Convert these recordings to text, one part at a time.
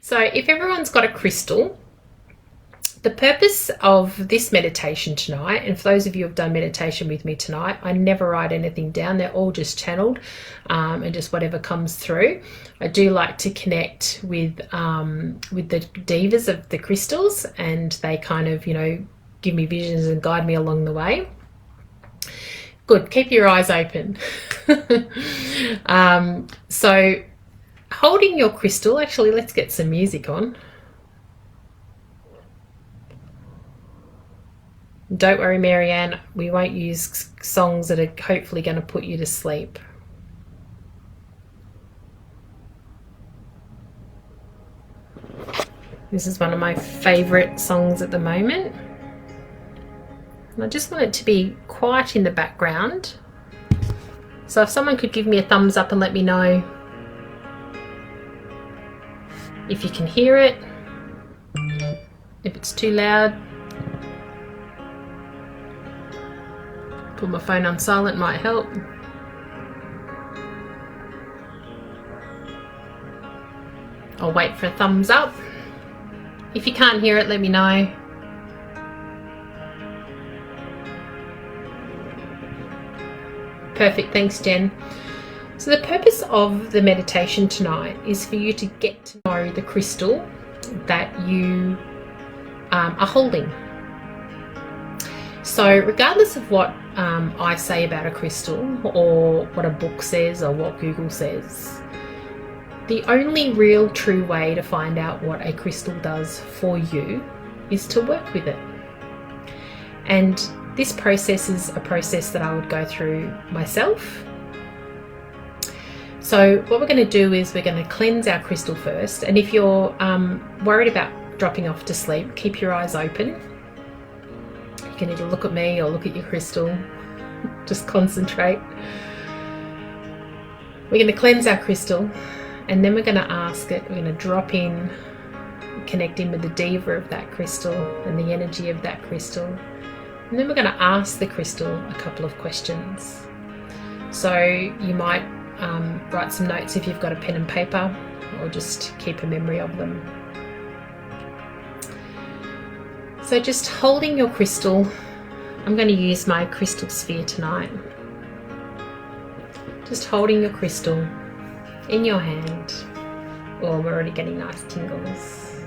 So if everyone's got a crystal, the purpose of this meditation tonight, and for those of you who have done meditation with me tonight, I never write anything down. They're all just channeled and just whatever comes through. I do like to connect with the divas of the crystals, and they kind of, give me visions and guide me along the way. Good. Keep your eyes open. So holding your crystal, actually, let's get some music on. Don't worry, Marianne, we won't use songs that are hopefully going to put you to sleep. This is one of my favourite songs at the moment. And I just want it to be quiet in the background. So if someone could give me a thumbs up and let me know if you can hear it, if it's too loud. Put my phone on silent might help. I'll wait for a thumbs up. If you can't hear it, let me know. Perfect, thanks Jen. So the purpose of the meditation tonight is for you to get to know the crystal that you are holding. So regardless of what I say about a crystal, or what a book says, or what Google says, the only real true way to find out what a crystal does for you is to work with it. And this process is a process that I would go through myself. So what we're going to do is we're going to cleanse our crystal first. And if you're worried about dropping off to sleep, keep your eyes open. You can either look at me or look at your crystal. Just concentrate. We're going to cleanse our crystal, and then we're going to ask it, we're going to drop in, connect in with the diva of that crystal and the energy of that crystal. And then we're going to ask the crystal a couple of questions. So you might write some notes if you've got a pen and paper, or just keep a memory of them. So just holding your crystal, I'm going to use my crystal sphere tonight. Just holding your crystal in your hand. Oh, we're already getting nice tingles.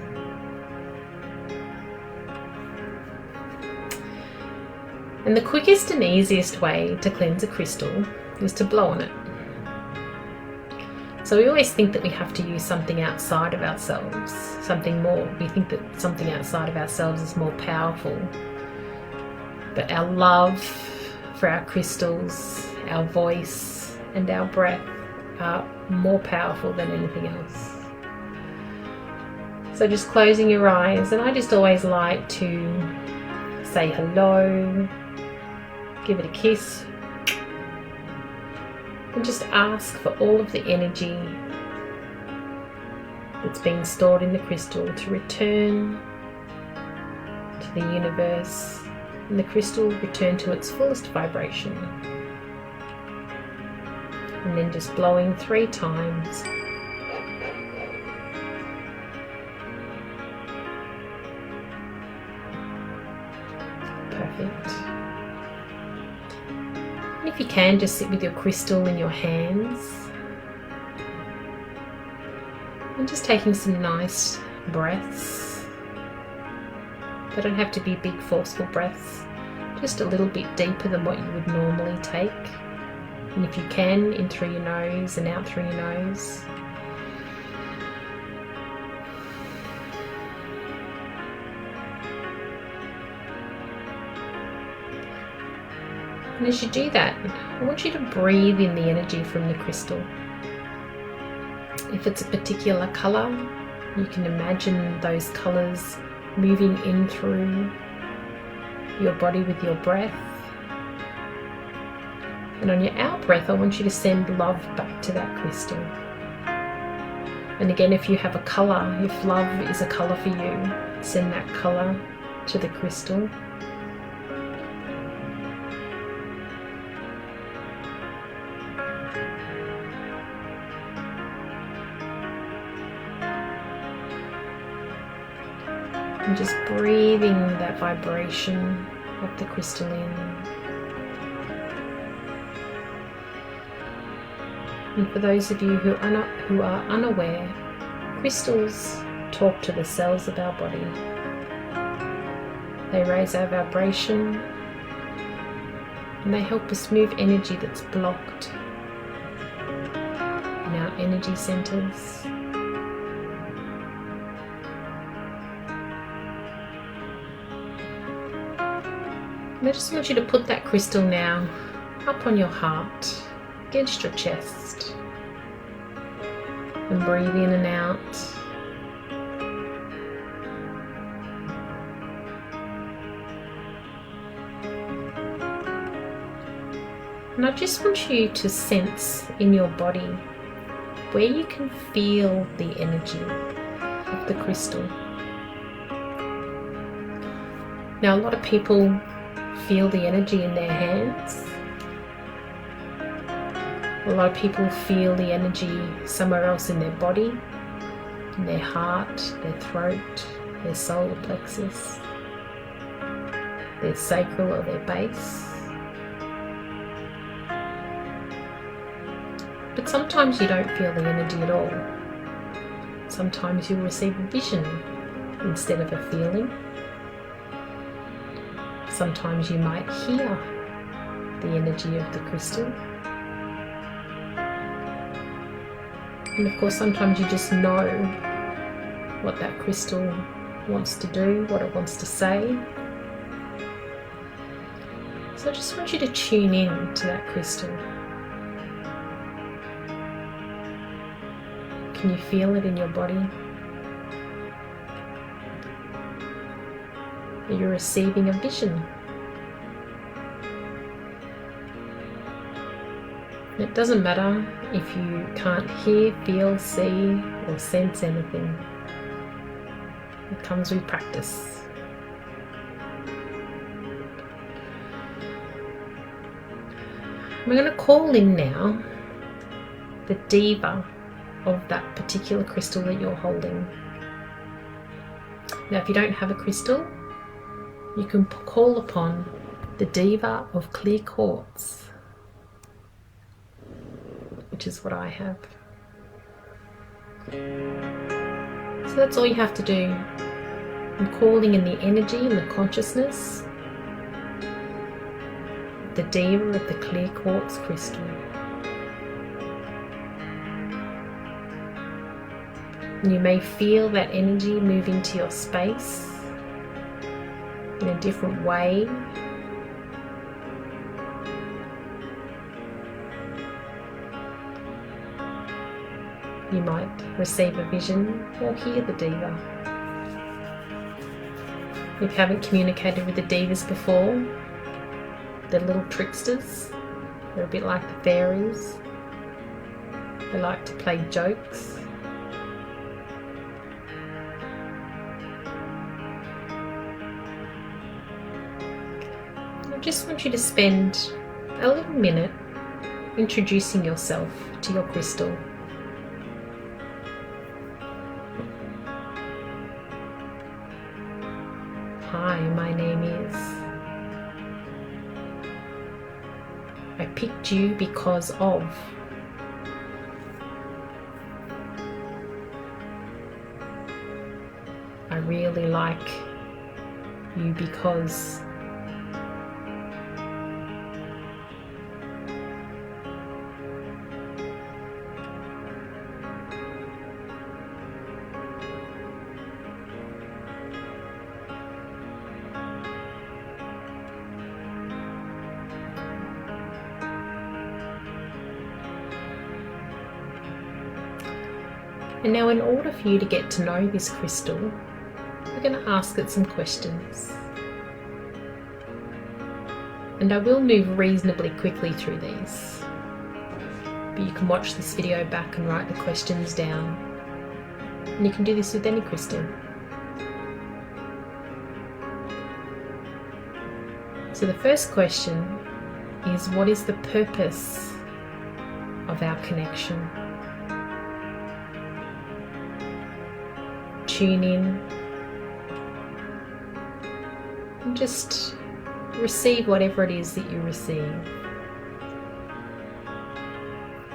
And the quickest and easiest way to cleanse a crystal is to blow on it. So we always think that we have to use something outside of ourselves, something more. We think that something outside of ourselves is more powerful. But our love for our crystals, our voice, and our breath are more powerful than anything else. So just closing your eyes, and I just always like to say hello, give it a kiss, and just ask for all of the energy that's being stored in the crystal to return to the universe, and the crystal return to its fullest vibration. And then just blowing 3 times. Perfect. And if you can, just sit with your crystal in your hands and just taking some nice breaths. They don't have to be big forceful breaths, just a little bit deeper than what you would normally take. And if you can, in through your nose and out through your nose. And as you do that, I want you to breathe in the energy from the crystal. If it's a particular colour, you can imagine those colours moving in through your body with your breath. And on your out breath, I want you to send love back to that crystal. And again, if you have a colour, if love is a colour for you, send that colour to the crystal. And just breathing that vibration of the crystal in. And for those of you who are unaware, crystals talk to the cells of our body. They raise our vibration and they help us move energy that's blocked in our energy centers. And I just want you to put that crystal now up on your heart, against your chest, and breathe in and out. And I just want you to sense in your body where you can feel the energy of the crystal. Now, a lot of people feel the energy in their hands. A lot of people feel the energy somewhere else in their body, in their heart, their throat, their solar plexus, their sacral or their base. But sometimes you don't feel the energy at all. Sometimes you'll receive a vision instead of a feeling. Sometimes you might hear the energy of the crystal. And of course, sometimes you just know what that crystal wants to do, what it wants to say. So I just want you to tune in to that crystal. Can you feel it in your body? You're receiving a vision. It doesn't matter if you can't hear, feel, see, or sense anything. It comes with practice. We're going to call in now the diva of that particular crystal that you're holding. Now, if you don't have a crystal, you can call upon the diva of clear quartz, which is what I have. So that's all you have to do. I'm calling in the energy and the consciousness of the diva of the clear quartz crystal. And you may feel that energy move into your space in a different way. You might receive a vision or hear the diva. If you haven't communicated with the divas before, they're little tricksters. They're a bit like the fairies. They like to play jokes. I just want you to spend a little minute introducing yourself to your crystal. Hi, my name is. I picked you because of. I really like you because. And now, in order for you to get to know this crystal, we're going to ask it some questions. And I will move reasonably quickly through these, but you can watch this video back and write the questions down. And you can do this with any crystal. So the first question is, what is the purpose of our connection? Tune in and just receive whatever it is that you receive.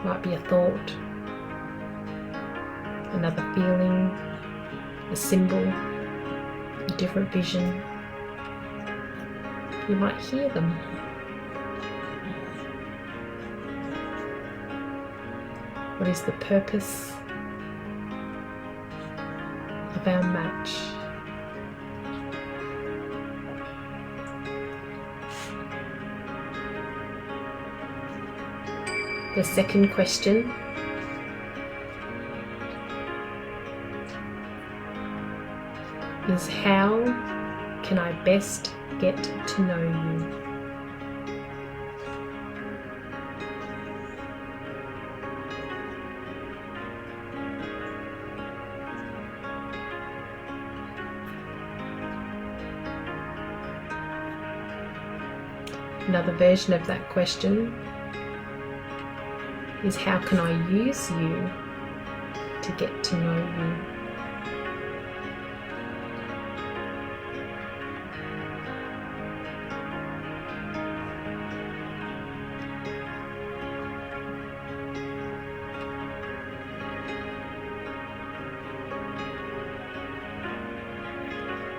Might be a thought, another feeling, a symbol, a different vision. You might hear them. What is the purpose of our match? The second question is, how can I best get to know you? Another version of that question is, how can I use you to get to know you?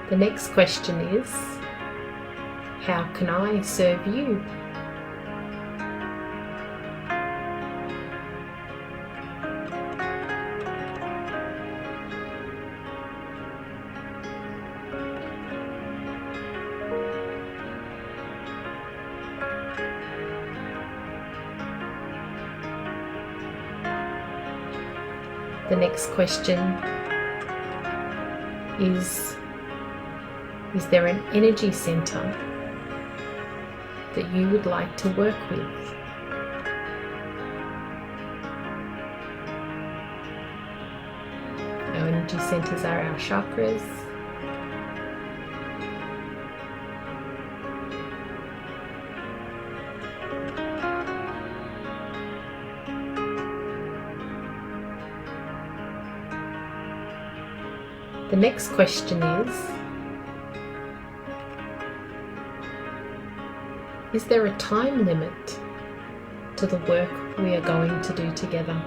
The next question is, how can I serve you? The next question is there an energy center that you would like to work with? Our energy centers are our chakras. The next question is there a time limit to the work we are going to do together?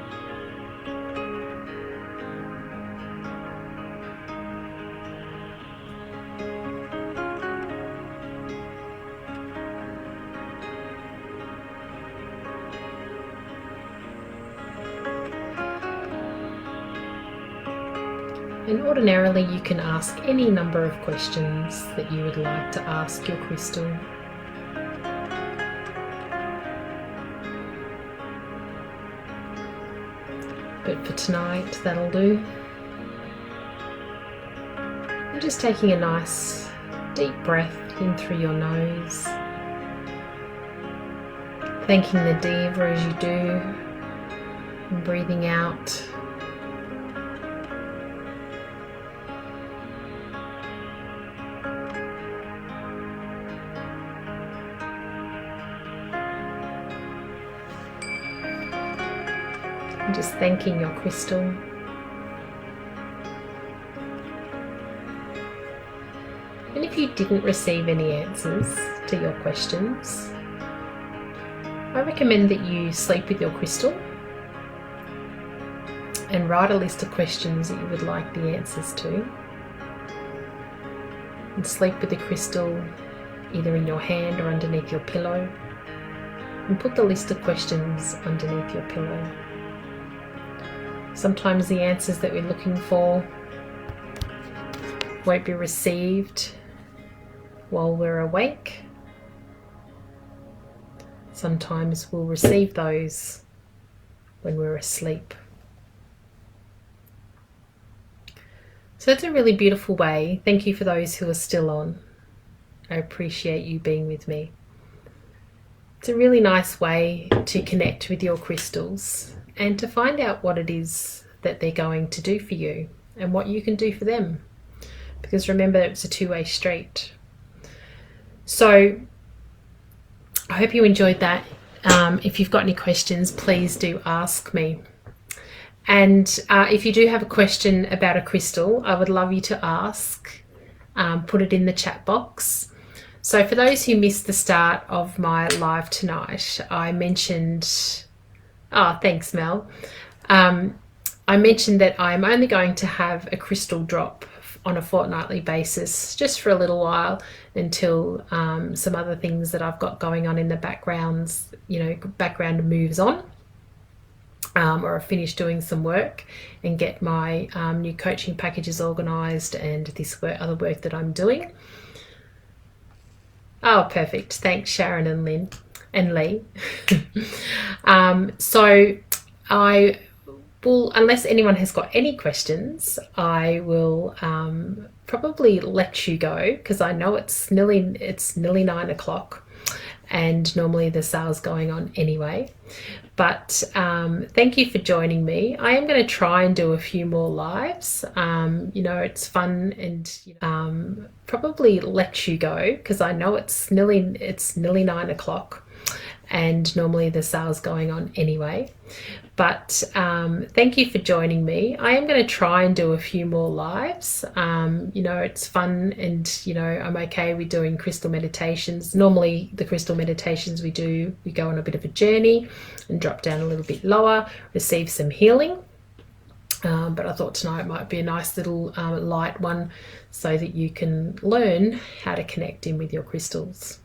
And ordinarily you can ask any number of questions that you would like to ask your crystal. But for tonight, that'll do. And just taking a nice deep breath in through your nose, thanking the diva as you do, and breathing out. And just thanking your crystal. And if you didn't receive any answers to your questions, I recommend that you sleep with your crystal and write a list of questions that you would like the answers to. And sleep with the crystal either in your hand or underneath your pillow. And put the list of questions underneath your pillow. Sometimes the answers that we're looking for won't be received while we're awake. Sometimes we'll receive those when we're asleep. So that's a really beautiful way. Thank you for those who are still on. I appreciate you being with me. It's a really nice way to connect with your crystals and to find out what it is that they're going to do for you and what you can do for them. Because remember, it's a two-way street. So I hope you enjoyed that. If you've got any questions, please do ask me. And if you do have a question about a crystal, I would love you to ask. Put it in the chat box. So for those who missed the start of my live tonight, I mentioned, oh, thanks, Mel. I mentioned that I'm only going to have a crystal drop on a fortnightly basis just for a little while until some other things that I've got going on in the backgrounds, background moves on, or I finish doing some work and get my new coaching packages organised and this other work that I'm doing. Oh, perfect. Thanks, Sharon and Lynn and Lee. So I will, unless anyone has got any questions, I will probably let you go because I know it's nearly 9 o'clock and normally the sale's going on anyway. But thank you for joining me. I am going to try and do a few more lives. It's fun, and probably let you go because I know it's nearly 9 o'clock and normally the sale's going on anyway. But thank you for joining me. I am going to try and do a few more lives. It's fun, and I'm okay with doing crystal meditations. Normally the crystal meditations we go on a bit of a journey and drop down a little bit lower, receive some healing. But I thought tonight might be a nice little light one so that you can learn how to connect in with your crystals.